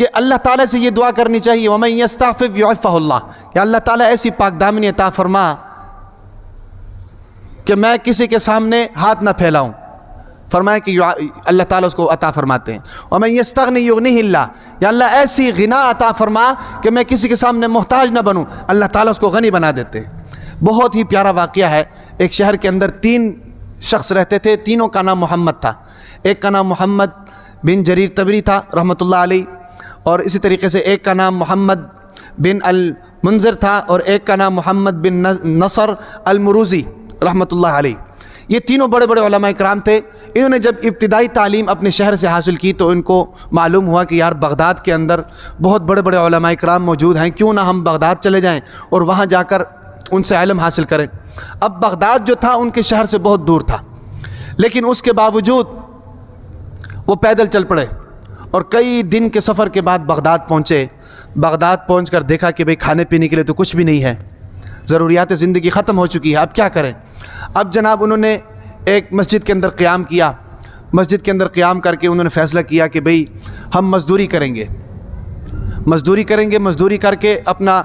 کہ اللہ تعالیٰ سے یہ دعا کرنی چاہیے وَمَن يَسْتَعْفِفْ يُعِفَّهُ اللَّهُ، کہ اللہ تعالیٰ ایسی پاک دامنی عطا فرما کہ میں کسی کے سامنے ہاتھ نہ پھیلاؤں. فرمایا کہ اللہ تعالیٰ اس کو عطا فرماتے ہیں. وَمَن يَسْتَغْنِ يُغْنِهِ اللَّهُ، یا اللہ ایسی غنا عطا فرما کہ میں کسی کے سامنے محتاج نہ بنوں، اللہ تعالیٰ اس کو غنی بنا دیتے ہیں. بہت ہی پیارا واقعہ ہے. ایک شہر کے اندر 3 شخص رہتے تھے، تینوں کا نام محمد تھا. ایک کا نام محمد بن جریر طبری تھا رحمۃ اللہ علیہ، اور اسی طریقے سے ایک کا نام محمد بن المنذر تھا، اور ایک کا نام محمد بن نصر المروزی رحمۃ اللہ علیہ. یہ تینوں بڑے بڑے علماء کرام تھے. انہوں نے جب ابتدائی تعلیم اپنے شہر سے حاصل کی تو ان کو معلوم ہوا کہ یار بغداد کے اندر بہت بڑے بڑے علماء کرام موجود ہیں، کیوں نہ ہم بغداد چلے جائیں اور وہاں جا کر ان سے علم حاصل کریں. اب بغداد جو تھا ان کے شہر سے بہت دور تھا، لیکن اس کے باوجود وہ پیدل چل پڑے اور کئی دن کے سفر کے بعد بغداد پہنچے. بغداد پہنچ کر دیکھا کہ بھئی کھانے پینے کے لیے تو کچھ بھی نہیں ہے، ضروریات زندگی ختم ہو چکی ہے، اب کیا کریں؟ اب جناب انہوں نے ایک مسجد کے اندر قیام کیا. مسجد کے اندر قیام کر کے انہوں نے فیصلہ کیا کہ بھئی ہم مزدوری کریں گے، مزدوری کر کے اپنا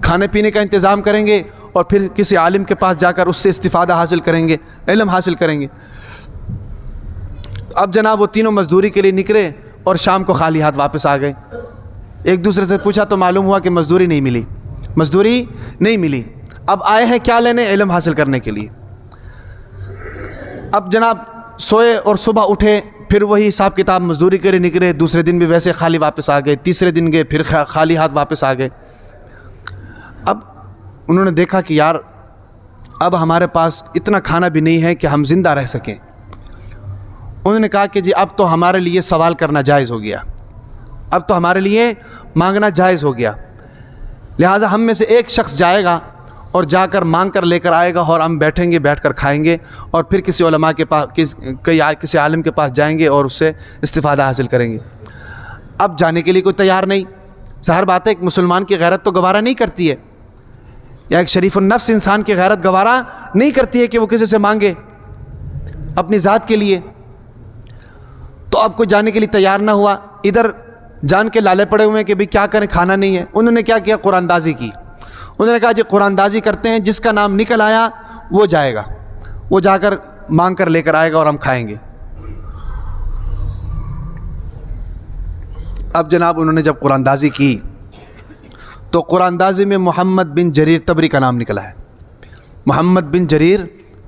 کھانے پینے کا انتظام کریں گے، اور پھر کسی عالم کے پاس جا کر اس سے استفادہ حاصل کریں گے، علم حاصل کریں گے. اب جناب وہ تینوں مزدوری کے لیے نکلے اور شام کو خالی ہاتھ واپس آ گئے. ایک دوسرے سے پوچھا تو معلوم ہوا کہ مزدوری نہیں ملی. اب آئے ہیں کیا لینے؟ علم حاصل کرنے کے لیے. اب جناب سوئے اور صبح اٹھے، پھر وہی حساب کتاب مزدوری کے لیے نکلے. دوسرے دن بھی ویسے خالی واپس آ گئے، تیسرے دن گئے پھر خالی ہاتھ واپس آ گئے. اب انہوں نے دیکھا کہ یار اب ہمارے پاس اتنا کھانا بھی نہیں ہے کہ ہم زندہ رہ سکیں. انہوں نے کہا کہ جی اب تو ہمارے لیے سوال کرنا جائز ہو گیا، اب تو ہمارے لیے مانگنا جائز ہو گیا. لہٰذا ہم میں سے ایک شخص جائے گا اور جا کر مانگ کر لے کر آئے گا، اور ہم بیٹھیں گے، بیٹھ کر کھائیں گے، اور پھر کسی علماء کے پاس کسی عالم کے پاس جائیں گے اور اس سے استفادہ حاصل کریں گے. اب جانے کے لیے کوئی تیار نہیں. ظاہر بات ہے ایک مسلمان کی غیرت تو گوارہ نہیں کرتی ہے، یا ایک شریف النفس انسان کی غیرت گوارہ نہیں کرتی ہے کہ وہ کسی سے مانگے اپنی ذات کے لیے. تو اب کوئی جانے کے لیے تیار نہ ہوا. ادھر جان کے لالے پڑے ہوئے ہیں کہ بھئی کیا کریں، کھانا نہیں ہے. انہوں نے کیا کیا؟ قرآن اندازی کی. انہوں نے کہا جی قرآن اندازی کرتے ہیں، جس کا نام نکل آیا وہ جائے گا، وہ جا کر مانگ کر لے کر آئے گا اور ہم کھائیں گے. اب جناب انہوں نے جب قرآن اندازی کی تو قرآن اندازی میں محمد بن جریر طبری کا نام نکلا ہے. محمد بن جریر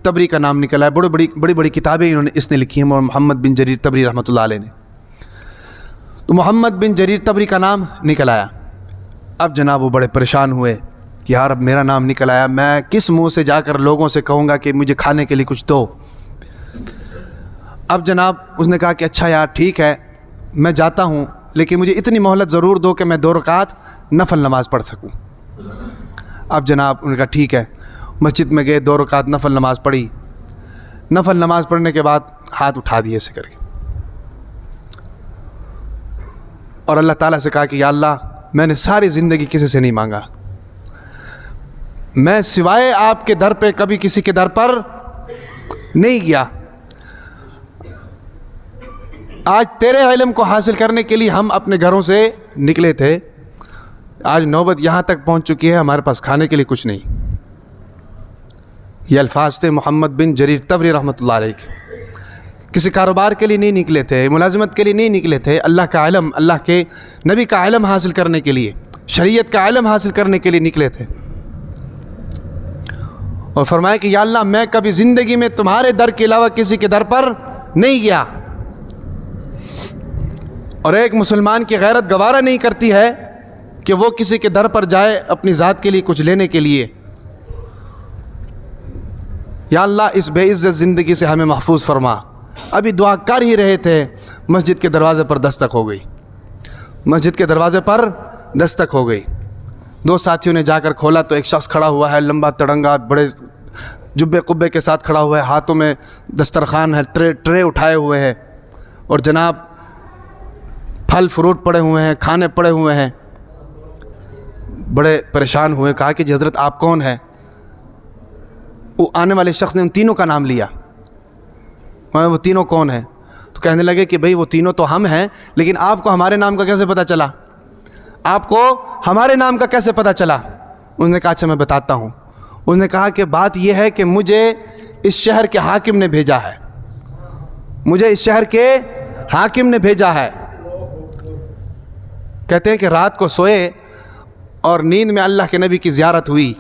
طبری کا نام نکلا ہے. بڑی بڑی کتابیں اس نے لکھی ہیں محمد بن جریر طبری رحمۃ اللہ علیہ نے. تو محمد بن جریر طبری کا نام نکل آیا. اب جناب وہ بڑے پریشان ہوئے کہ یار اب میرا نام نکل آیا، میں کس منہ سے جا کر لوگوں سے کہوں گا کہ مجھے کھانے کے لیے کچھ دو. اب جناب اس نے کہا کہ اچھا یار ٹھیک ہے میں جاتا ہوں، لیکن مجھے اتنی مہلت ضرور دو کہ میں 2 رکعت نفل نماز پڑھ سکوں. اب جناب انہوں نے کہا ٹھیک ہے. مسجد میں گئے، 2 رکعت نفل نماز پڑھی. نفل نماز پڑھنے کے بعد ہاتھ اٹھا دیے ایسے کر کے، اور اللہ تعالیٰ سے کہا کہ یا اللہ میں نے ساری زندگی کسی سے نہیں مانگا، میں سوائے آپ کے در پہ کبھی کسی کے در پر نہیں گیا. آج تیرے علم کو حاصل کرنے کے لیے ہم اپنے گھروں سے نکلے تھے، آج نوبت یہاں تک پہنچ چکی ہے، ہمارے پاس کھانے کے لیے کچھ نہیں. یہ الفاظ تھے محمد بن جریر طبری رحمۃ اللہ علیہ کے. کسی کاروبار کے لیے نہیں نکلے تھے، ملازمت کے لیے نہیں نکلے تھے، اللہ کا علم، اللہ کے نبی کا علم حاصل کرنے کے لیے، شریعت کا علم حاصل کرنے کے لیے نکلے تھے. اور فرمایا کہ یا اللہ میں کبھی زندگی میں تمہارے در کے علاوہ کسی کے در پر نہیں گیا. اور ایک مسلمان کی غیرت گوارہ نہیں کرتی ہے کہ وہ کسی کے در پر جائے اپنی ذات کے لیے کچھ لینے کے لیے. یا اللہ اس بے عزت زندگی سے ہمیں محفوظ فرما. ابھی دعا کر ہی رہے تھے، مسجد کے دروازے پر دستک ہو گئی. مسجد کے دروازے پر دستک ہو گئی. 2 ساتھیوں نے جا کر کھولا تو ایک شخص کھڑا ہوا ہے، لمبا تڑنگا، بڑے جبے قبے کے ساتھ کھڑا ہوا ہے، ہاتھوں میں دسترخوان ہے، ٹرے اٹھائے ہوئے ہیں، اور جناب پھل فروٹ پڑے ہوئے ہیں، کھانے پڑے ہوئے ہیں. بڑے پریشان ہوئے. کہا کہ جی حضرت آپ کون ہیں؟ وہ آنے والے شخص نے ان تینوں کا نام لیا. وہ تینوں کون ہیں؟ تو کہنے لگے کہ بھئی وہ تینوں تو ہم ہیں، لیکن آپ کو ہمارے نام کا کیسے پتہ چلا؟ آپ کو ہمارے نام کا کیسے پتہ چلا؟ انہوں نے کہا اچھا میں بتاتا ہوں۔ انہوں نے کہا کہ بات یہ ہے کہ مجھے اس شہر کے حاکم نے بھیجا ہے، مجھے اس شہر کے حاکم نے بھیجا ہے۔ کہتے ہیں کہ رات کو سوئے اور نیند میں اللہ کے نبی کی زیارت ہوئی،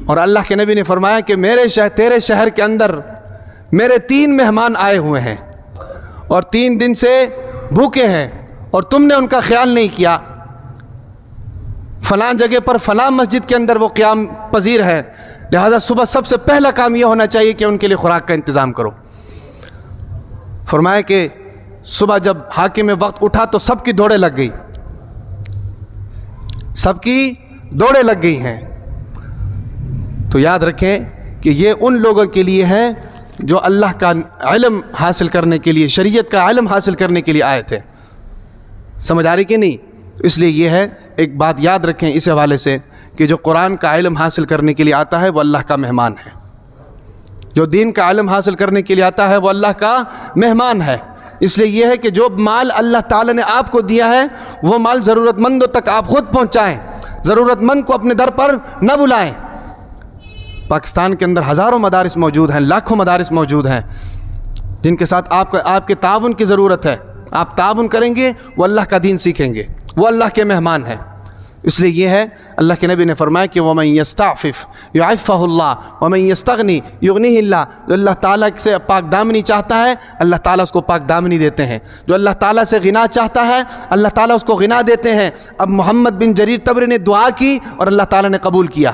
اور اللہ کے نبی نے فرمایا کہ تیرے شہر کے اندر میرے 3 مہمان آئے ہوئے ہیں اور 3 دن سے بھوکے ہیں، اور تم نے ان کا خیال نہیں کیا۔ فلاں جگہ پر فلاں مسجد کے اندر وہ قیام پذیر ہے، لہذا صبح سب سے پہلا کام یہ ہونا چاہیے کہ ان کے لیے خوراک کا انتظام کرو۔ فرمایا کہ صبح جب حاکم وقت اٹھا تو سب کی دوڑیں لگ گئی، سب کی دوڑیں لگ گئی ہیں۔ تو یاد رکھیں کہ یہ ان لوگوں کے لیے ہے جو اللہ کا علم حاصل کرنے کے لیے، شریعت کا علم حاصل کرنے کے لیے آئے تھے۔ سمجھ آ رہی کہ نہیں؟ تو اس لیے یہ ہے، ایک بات یاد رکھیں اس حوالے سے کہ جو قرآن کا علم حاصل کرنے کے لیے آتا ہے وہ اللہ کا مہمان ہے، جو دین کا علم حاصل کرنے کے لیے آتا ہے وہ اللہ کا مہمان ہے۔ اس لیے یہ ہے کہ جو مال اللہ تعالیٰ نے آپ کو دیا ہے وہ مال ضرورت مندوں تک آپ خود پہنچائیں، ضرورت مند کو اپنے در پر نہ بلائیں۔ پاکستان کے اندر ہزاروں مدارس موجود ہیں، لاکھوں مدارس موجود ہیں جن کے ساتھ آپ کے تعاون کی ضرورت ہے۔ آپ تعاون کریں گے وہ اللہ کا دین سیکھیں گے، وہ اللہ کے مہمان ہیں۔ اس لیے یہ ہے، اللہ کے نبی نے فرمایا کہ وَمَن يَسْتَعْفِفْ يُعِفَّهُ اللَّهُ وَمَن يَسْتَغْنِ يُغْنِهِ اللَّهُ۔ جو اللہ تعالیٰ سے پاک دامنی چاہتا ہے اللہ تعالیٰ اس کو پاک دامنی دیتے ہیں، جو اللہ تعالیٰ سے غنا چاہتا ہے اللہ تعالیٰ اس کو غنا دیتے ہیں۔ اب محمد بن جریر طبری نے دعا کی اور اللہ تعالیٰ نے قبول کیا۔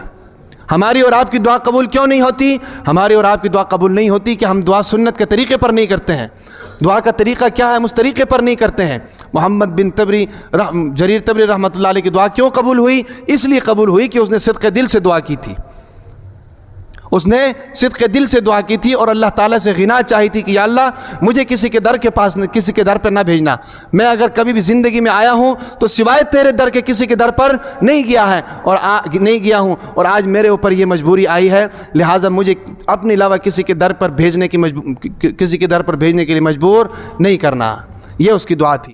ہماری اور آپ کی دعا قبول کیوں نہیں ہوتی؟ ہماری اور آپ کی دعا قبول نہیں ہوتی کہ ہم دعا سنت کے طریقے پر نہیں کرتے ہیں۔ دعا کا طریقہ کیا ہے، ہم اس طریقے پر نہیں کرتے ہیں۔ محمد بن جریر طبری رحمۃ اللہ علیہ کی دعا کیوں قبول ہوئی؟ اس لیے قبول ہوئی کہ اس نے صدق دل سے دعا کی تھی، اس نے صدق دل سے دعا کی تھی اور اللہ تعالیٰ سے غنا چاہی تھی کہ یا اللہ مجھے کسی کے در کے پاس کسی کے در پر نہ بھیجنا، میں اگر کبھی بھی زندگی میں آیا ہوں تو سوائے تیرے در کے کسی کے در پر نہیں گیا ہوں اور آج میرے اوپر یہ مجبوری آئی ہے، لہٰذا مجھے اپنے علاوہ کسی کے در پر بھیجنے کے لیے مجبور نہیں کرنا۔ یہ اس کی دعا تھی۔